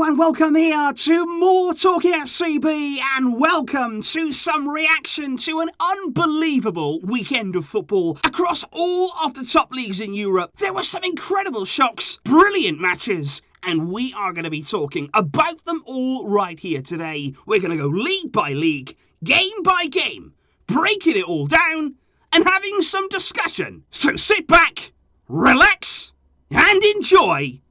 and welcome here to MoreTalkFCB, and welcome to some reaction to an unbelievable weekend of football across all of the top leagues in Europe. There were some incredible shocks, brilliant matches, and we are going to be talking about them all right here today. We're going to go league by league, game by game, breaking it all down and having some discussion. So sit back, relax, and enjoy.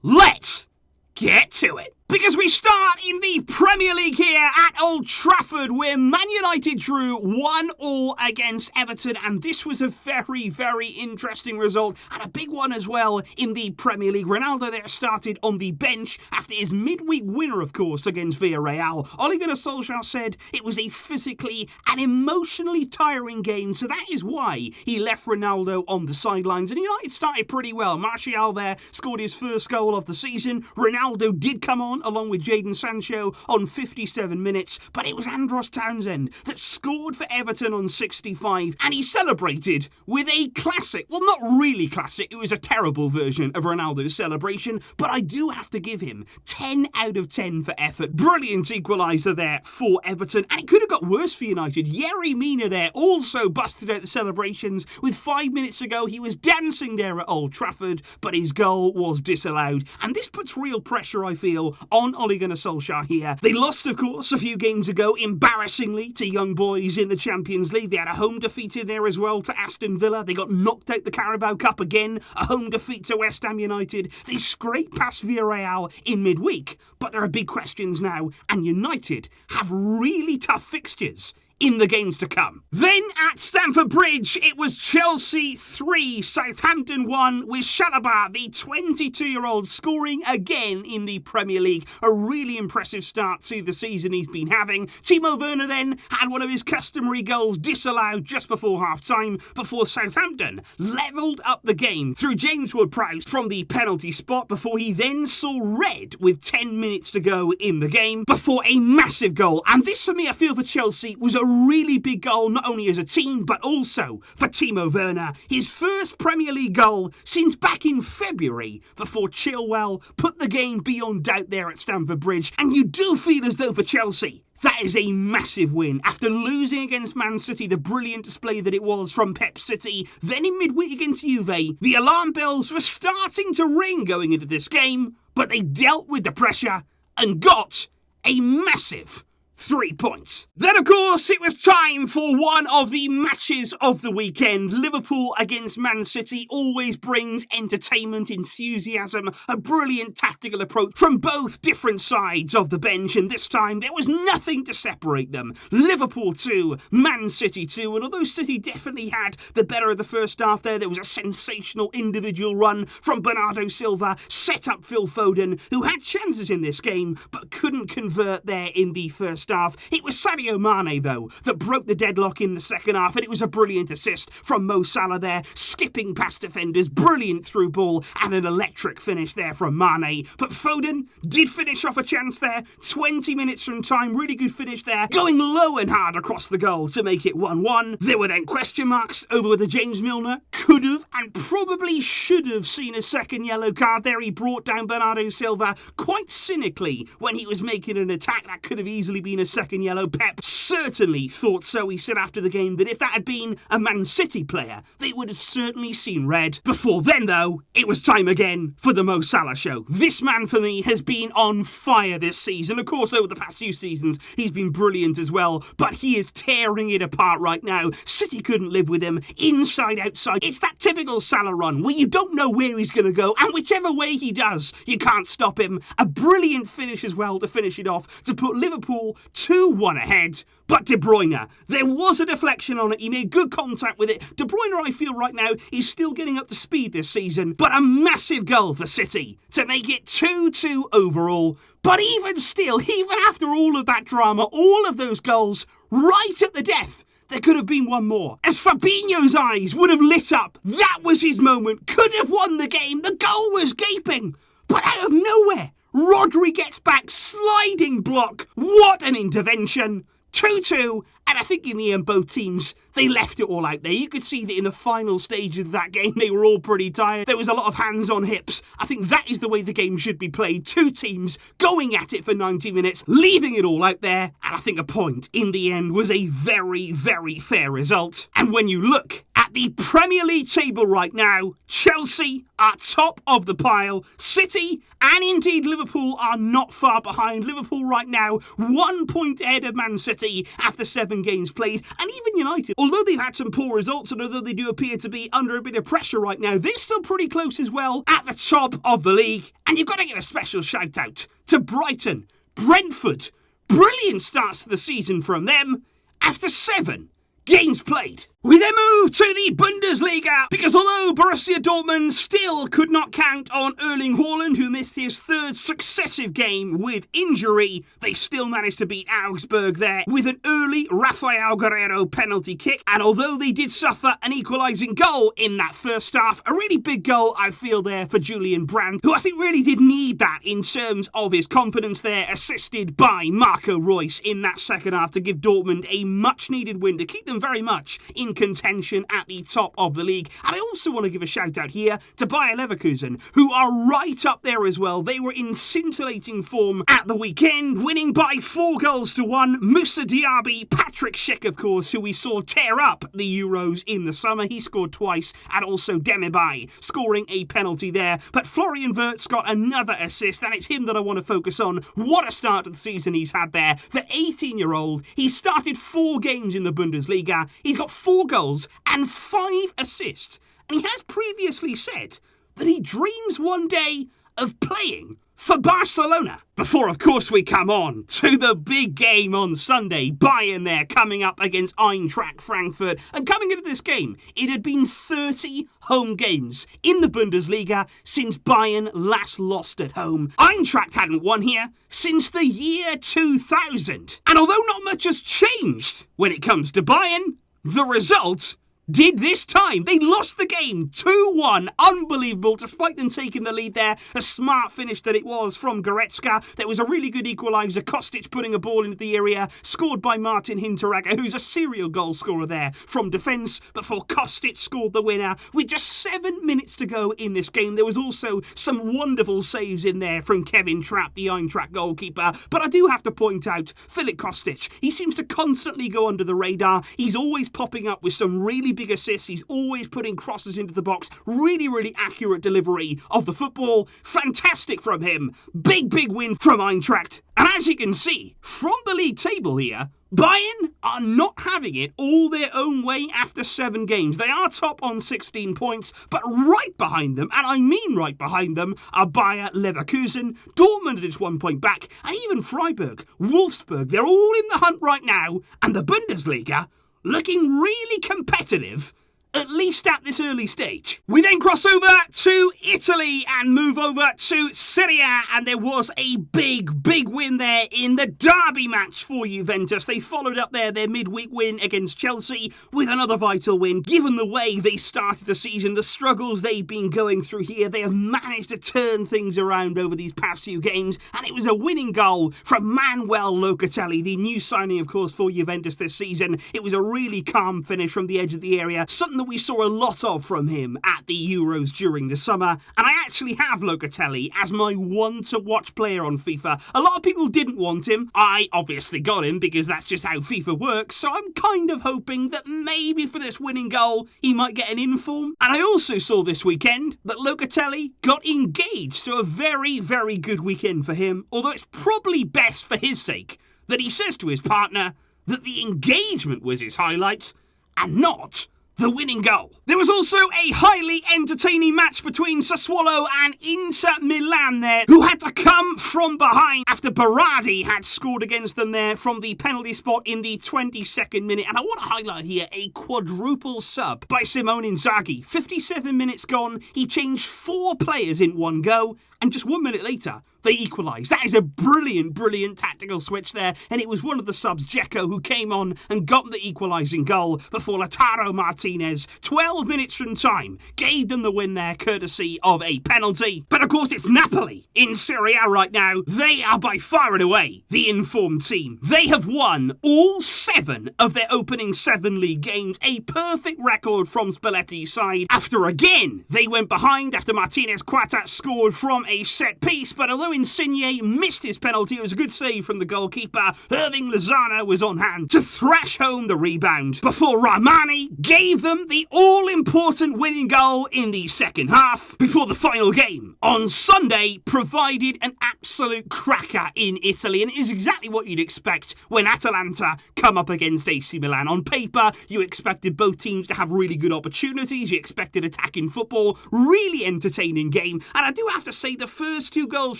Let's get to it. Because we start in the Premier League here at Old Trafford, where Man United drew 1-1 against Everton, and this was a very, very interesting result, and a big one as well in the Premier League. Ronaldo there started on the bench after his midweek winner, of course, against Villarreal. Ole Gunnar Solskjaer said it was a physically and emotionally tiring game, so that is why he left Ronaldo on the sidelines, and United started pretty well. Martial there scored his first goal of the season. Ronaldo did come on along with Jadon Sancho on 57 minutes, but it was Andros Townsend that scored for Everton on 65, and he celebrated with a classic, well, not really classic, it was a terrible version of Ronaldo's celebration, but I do have to give him 10 out of 10 for effort. Brilliant equaliser there for Everton, and it could have got worse for United. Yerry Mina there also busted out the celebrations. With 5 minutes to go, he was dancing there at Old Trafford, but his goal was disallowed, and this puts real pressure, I feel, on Ole Gunnar Solskjaer here. They lost, of course, a few games ago, embarrassingly, to Young Boys in the Champions League. They had a home defeat in there as well to Aston Villa. They got knocked out the Carabao Cup again, a home defeat to West Ham United. They scraped past Villarreal in midweek, but there are big questions now, and United have really tough fixtures in the games to come. Then at Stamford Bridge, it was Chelsea 3, Southampton 1, with Chalobah, the 22-year-old, scoring again in the Premier League. A really impressive start to the season he's been having. Timo Werner then had one of his customary goals disallowed just before half-time, before Southampton levelled up the game through James Ward-Prowse from the penalty spot, before he then saw red with 10 minutes to go in the game, before a massive goal. And this, for me, I feel for Chelsea, was a really big goal, not only as a team, but also for Timo Werner. His first Premier League goal since back in February, before Chilwell put the game beyond doubt there at Stamford Bridge. And you do feel as though for Chelsea, that is a massive win. After losing against Man City, the brilliant display that it was from Pep City, then in midweek against Juve, the alarm bells were starting to ring going into this game, but they dealt with the pressure and got a massive 3 points. Then, of course, it was time for one of the matches of the weekend. Liverpool against Man City always brings entertainment, enthusiasm, a brilliant tactical approach from both different sides of the bench, and this time there was nothing to separate them. Liverpool 2, Man City 2, and although City definitely had the better of the first half there was a sensational individual run from Bernardo Silva, set up Phil Foden, who had chances in this game, but couldn't convert there in the first half. It was Sadio Mane, though, that broke the deadlock in the second half, and it was a brilliant assist from Mo Salah there, skipping past defenders, brilliant through ball, and an electric finish there from Mane. But Foden did finish off a chance there, 20 minutes from time, really good finish there, going low and hard across the goal to make it 1-1. There were then question marks over whether James Milner could have and probably should have seen a second yellow card there. He brought down Bernardo Silva quite cynically when he was making an attack that could have easily been a second yellow. Pep certainly thought so. He said after the game that if that had been a Man City player, they would have certainly seen red. Before then, though, it was time again for the Mo Salah show. This man, for me, has been on fire this season. Of course, over the past few seasons, he's been brilliant as well, but he is tearing it apart right now. City couldn't live with him, inside, outside. It's that typical Salah run where you don't know where he's going to go, and whichever way he does, you can't stop him. A brilliant finish as well to finish it off, to put Liverpool 2-1 ahead. But De Bruyne, there was a deflection on it. He made good contact with it. De Bruyne, I feel right now, is still getting up to speed this season. But a massive goal for City to make it 2-2 overall. But even still, even after all of that drama, all of those goals, right at the death, there could have been one more. As Fabinho's eyes would have lit up, that was his moment. Could have won the game. The goal was gaping. But out of nowhere, Rodri gets back, sliding block. What an intervention. 2-2, And I think in the end, both teams, they left it all out there. You could see that in the final stages of that game, they were all pretty tired. There was a lot of hands on hips. I think that is the way the game should be played. Two teams going at it for 90 minutes, leaving it all out there. And I think a point in the end was a very, very fair result. And when you look at the Premier League table right now, Chelsea are top of the pile. City and indeed Liverpool are not far behind. Liverpool right now 1 point ahead of Man City after 7 games played. And even United, although they've had some poor results and although they do appear to be under a bit of pressure right now, they're still pretty close as well at the top of the league. And you've got to give a special shout out to Brighton, Brentford. Brilliant starts to the season from them after 7 games played. We then move to the Bundesliga, because although Borussia Dortmund still could not count on Erling Haaland, who missed his 3rd successive game with injury, they still managed to beat Augsburg there with an early Rafael Guerreiro penalty kick. And although they did suffer an equalising goal in that first half, a really big goal, I feel, there for Julian Brandt, who I think really did need that in terms of his confidence there, assisted by Marco Reus in that second half to give Dortmund a much-needed win to keep them very much in contention at the top of the league. And I also want to give a shout out here to Bayer Leverkusen, who are right up there as well. They were in scintillating form at the weekend, winning by 4-1. Moussa Diaby, Patrick Schick, of course, who we saw tear up the Euros in the summer. He scored twice, and also Demirbay scoring a penalty there. But Florian Wirtz got another assist, and it's him that I want to focus on. What a start to the season he's had there. The 18-year-old, he started 4 games in the Bundesliga. He's got 4 goals and 5 assists. And he has previously said that he dreams one day of playing for Barcelona. Before, of course, we come on to the big game on Sunday. Bayern there coming up against Eintracht Frankfurt. And coming into this game, it had been 30 home games in the Bundesliga since Bayern last lost at home. Eintracht hadn't won here since the year 2000. And although not much has changed when it comes to Bayern, the result did this time. They lost the game 2-1. Unbelievable, despite them taking the lead there. A smart finish that it was from Goretzka. There was a really good equaliser. Kostic putting a ball into the area, scored by Martin Hinteregger, who's a serial goal scorer there from defence, before Kostic scored the winner. With just 7 minutes to go in this game, there was also some wonderful saves in there from Kevin Trapp, the Eintracht goalkeeper. But I do have to point out Filip Kostic. He seems to constantly go under the radar. He's always popping up with some really big assists. He's always putting crosses into the box. Really, really accurate delivery of the football. Fantastic from him. Big win from Eintracht. And as you can see from the league table here, Bayern are not having it all their own way after 7 games. They are top on 16 points, but right behind them, and I mean right behind them, are Bayer Leverkusen. Dortmund are just 1 point back, and even Freiburg, Wolfsburg. They're all in the hunt right now, and the Bundesliga looking really competitive, at least at this early stage. We then cross over to Italy and move over to Serie A, and there was a big win there in the derby match for Juventus. They followed up there their midweek win against Chelsea with another vital win. Given the way they started the season, the struggles they've been going through here, they have managed to turn things around over these past few games, and it was a winning goal from Manuel Locatelli, the new signing, of course, for Juventus this season. It was a really calm finish from the edge of the area, something that we saw a lot of from him at the Euros during the summer, and I actually have Locatelli as my one-to-watch player on FIFA. A lot of people didn't want him. I obviously got him because that's just how FIFA works, so I'm kind of hoping that maybe for this winning goal he might get an inform. And I also saw this weekend that Locatelli got engaged, so a very good weekend for him, although it's probably best for his sake that he says to his partner that the engagement was his highlight and not the winning goal. There was also a highly entertaining match between Sassuolo and Inter Milan there, who had to come from behind after Berardi had scored against them there from the penalty spot in the 22nd minute. And I want to highlight here a quadruple sub by Simone Inzaghi. 57 minutes gone, he changed 4 players in one go, and just 1 minute later, they equalised. That is a brilliant, brilliant tactical switch there, and it was one of the subs, Dzeko, who came on and got the equalising goal before Lautaro Martinez, 12 minutes from time, gave them the win there, courtesy of a penalty. But of course, it's Napoli in Serie A right now. They are by far and away the informed team. They have won all 7 of their opening 7 league games, a perfect record from Spalletti's side. After again, they went behind after Martinez Quarta scored from a set piece, but although Insigne missed his penalty, it was a good save from the goalkeeper. Irving Lozano was on hand to thrash home the rebound before Rahmani gave them the all-important winning goal in the second half before the final game on Sunday provided an absolute cracker in Italy, and it is exactly what you'd expect when Atalanta come up against AC Milan. On paper, you expected both teams to have really good opportunities, you expected attacking football, really entertaining game, and I do have to say the first 2 goals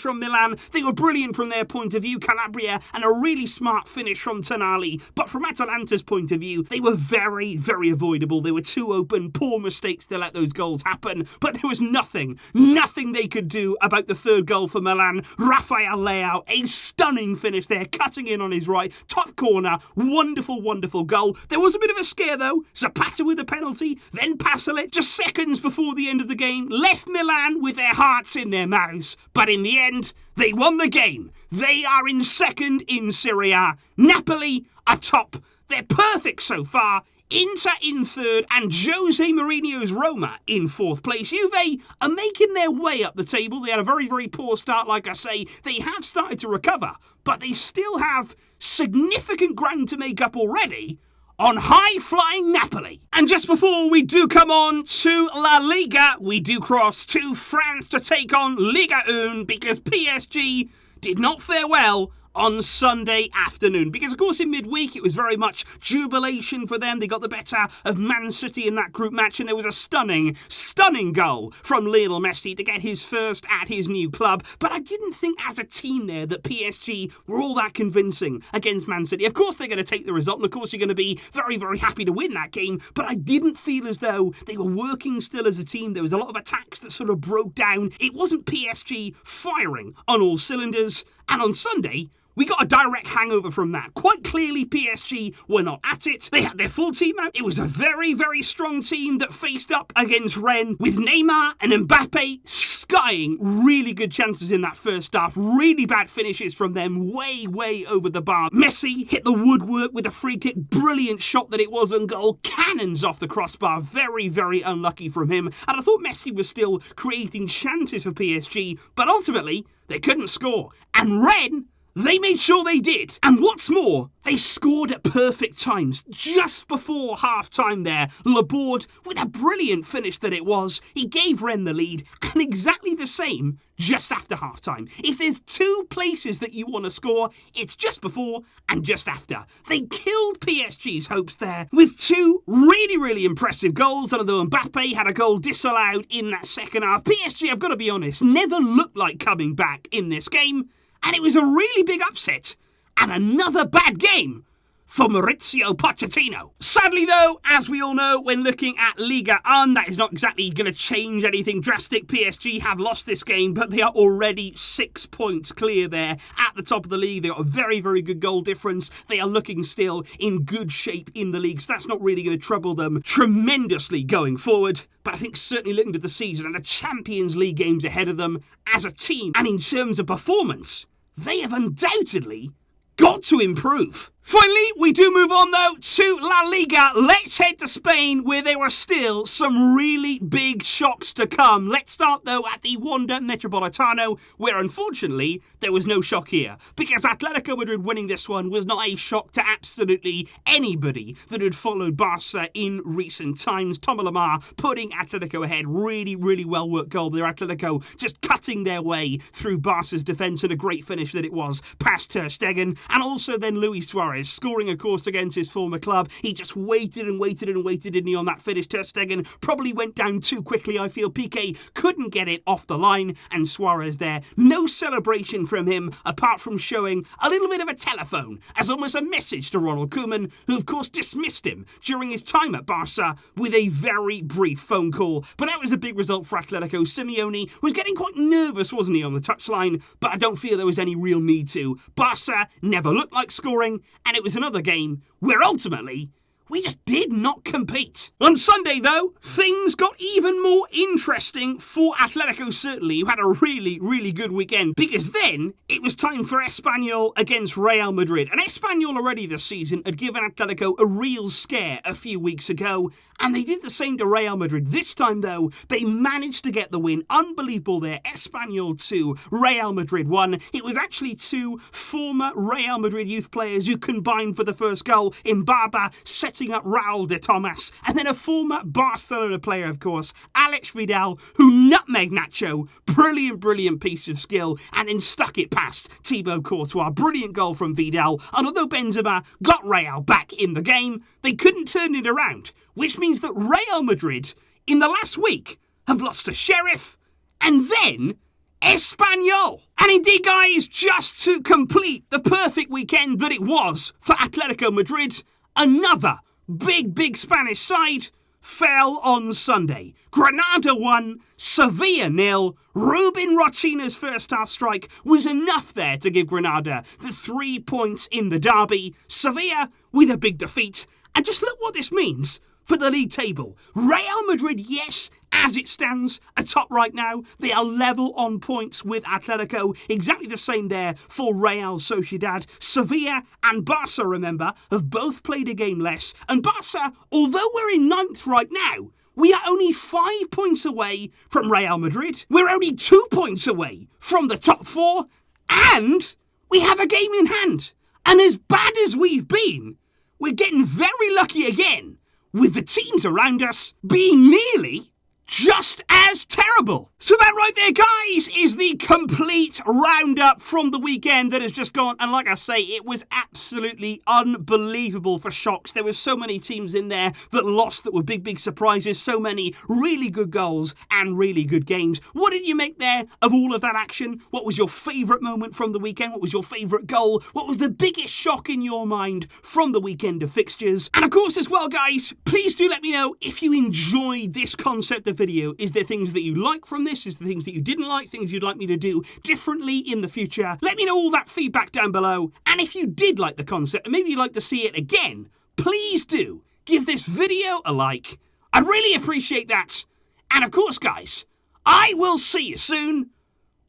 from Milan, they were brilliant from their point of view, Calabria, and a really smart finish from Tonali, but from Atalanta's point of view, they were very, very avoidable. They were too open, poor mistakes to let those goals happen, but there was nothing they could do about the third goal for Milan. Rafael Leao, a stunning finish there, cutting in on his right, top corner, wonderful, wonderful goal. There was a bit of a scare though, Zapata with a penalty, then Pasalic, just seconds before the end of the game, left Milan with their hearts in their mouths, but in the end, they won the game. They are in second in Serie A. Napoli are top. They're perfect so far. Inter in third and Jose Mourinho's Roma in fourth place. Juve are making their way up the table. They had a very, very poor start, like I say. They have started to recover, but they still have significant ground to make up already on high-flying Napoli. And just before we do come on to La Liga, we do cross to France to take on Liga 1 because PSG did not fare well on Sunday afternoon. Because, of course, in midweek, it was very much jubilation for them. They got the better of Man City in that group match, and there was a stunning, stunning goal from Lionel Messi to get his first at his new club. But I didn't think as a team there that PSG were all that convincing against Man City. Of course, they're going to take the result, and of course, you're going to be very, very happy to win that game. But I didn't feel as though they were working still as a team. There was a lot of attacks that sort of broke down. It wasn't PSG firing on all cylinders. And on Sunday, we got a direct hangover from that. Quite clearly, PSG were not at it. They had their full team out. It was a very, very strong team that faced up against Rennes with Neymar and Mbappe skying really good chances in that first half. Really bad finishes from them, way, way over the bar. Messi hit the woodwork with a free kick. Brilliant shot that it was on goal. Cannons off the crossbar. Very, very unlucky from him. And I thought Messi was still creating chances for PSG, but ultimately, they couldn't score. And Rennes, they made sure they did. And what's more, they scored at perfect times. Just before half-time there, Laborde, with a brilliant finish that it was, he gave Rennes the lead, and exactly the same just after half-time. If there's 2 places that you want to score, it's just before and just after. They killed PSG's hopes there with 2 really, really impressive goals, although Mbappe had a goal disallowed in that second half. PSG, I've got to be honest, never looked like coming back in this game. And it was a really big upset and another bad game for Maurizio Pochettino. Sadly though, as we all know, when looking at Liga 1, that is not exactly going to change anything drastic. PSG have lost this game, but they are already 6 points clear there at the top of the league. They've got a very, very good goal difference. They are looking still in good shape in the league, so that's not really going to trouble them tremendously going forward. But I think certainly looking at the season and the Champions League games ahead of them as a team, and in terms of performance, they have undoubtedly got to improve. Finally, we do move on though to La Liga. Let's head to Spain where there are still some really big shocks to come. Let's start though at the Wanda Metropolitano where unfortunately there was no shock here because Atletico Madrid winning this one was not a shock to absolutely anybody that had followed Barca in recent times. Thomas Lemar putting Atletico ahead. Really, really well worked goal there. Atletico just cutting their way through Barca's defence and a great finish that it was past Ter Stegen and also then Luis Suarez Suarez scoring, of course, against his former club. He just waited and waited and waited, didn't he, on that finish. Ter Stegen probably went down too quickly, I feel. Piqué couldn't get it off the line, and Suarez there. No celebration from him, apart from showing a little bit of a telephone as almost a message to Ronald Koeman, who, of course, dismissed him during his time at Barca with a very brief phone call. But that was a big result for Atletico. Simeone was getting quite nervous, wasn't he, on the touchline, but I don't feel there was any real need to. Barca never looked like scoring, and it was another game where ultimately we just did not compete. On Sunday, though, things got even more interesting for Atletico, certainly, who had a really, really good weekend, because then it was time for Espanyol against Real Madrid. And Espanyol already this season had given Atletico a real scare a few weeks ago, and they did the same to Real Madrid. This time, though, they managed to get the win. Unbelievable there. Espanyol 2, Real Madrid 1. It was actually two former Real Madrid youth players who combined for the first goal. Mbaba setting up Raul de Tomas, and then a former Barcelona player, of course, Alex Vidal, who nutmegged Nacho. Brilliant piece of skill, and then stuck it past Thibaut Courtois. Brilliant goal from Vidal, and although Benzema got Real back in the game, they couldn't turn it around, which means that Real Madrid, in the last week, have lost to Sheriff, and then Espanyol. And indeed, guys, just to complete the perfect weekend that it was for Atletico Madrid, another big Spanish side fell on Sunday. Granada 1, Sevilla 0. Ruben Rochina's first half strike was enough there to give Granada the 3 points in the derby. Sevilla with a big defeat. And just look what this means for the league table. Real Madrid, yes, as it stands, atop right now. They are level on points with Atletico. Exactly the same there for Real Sociedad. Sevilla and Barca, remember, have both played a game less. And Barca, although we're in 9th right now, we are only 5 points away from Real Madrid. We're only 2 points away from the top 4. And we have a game in hand. And as bad as we've been, we're getting very lucky again with the teams around us being nearly just as terrible. So that right there, guys, is the complete roundup from the weekend that has just gone. And like I say, it was absolutely unbelievable for shocks. There were so many teams in there that lost that were big surprises. So many really good goals and really good games. What did you make there of all of that action? What was your favourite moment from the weekend? What was your favourite goal? What was the biggest shock in your mind from the weekend of fixtures? And of course, as well, guys, please do let me know if you enjoyed this concept of video. Is there things that you like from this? Is there things that you didn't like? Things you'd like me to do differently in the future? Let me know all that feedback down below. And if you did like the concept and maybe you'd like to see it again, please do give this video a like. I'd really appreciate that. And of course, guys, I will see you soon.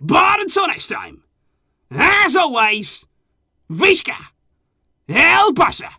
But until next time, as always, Visca El Barça.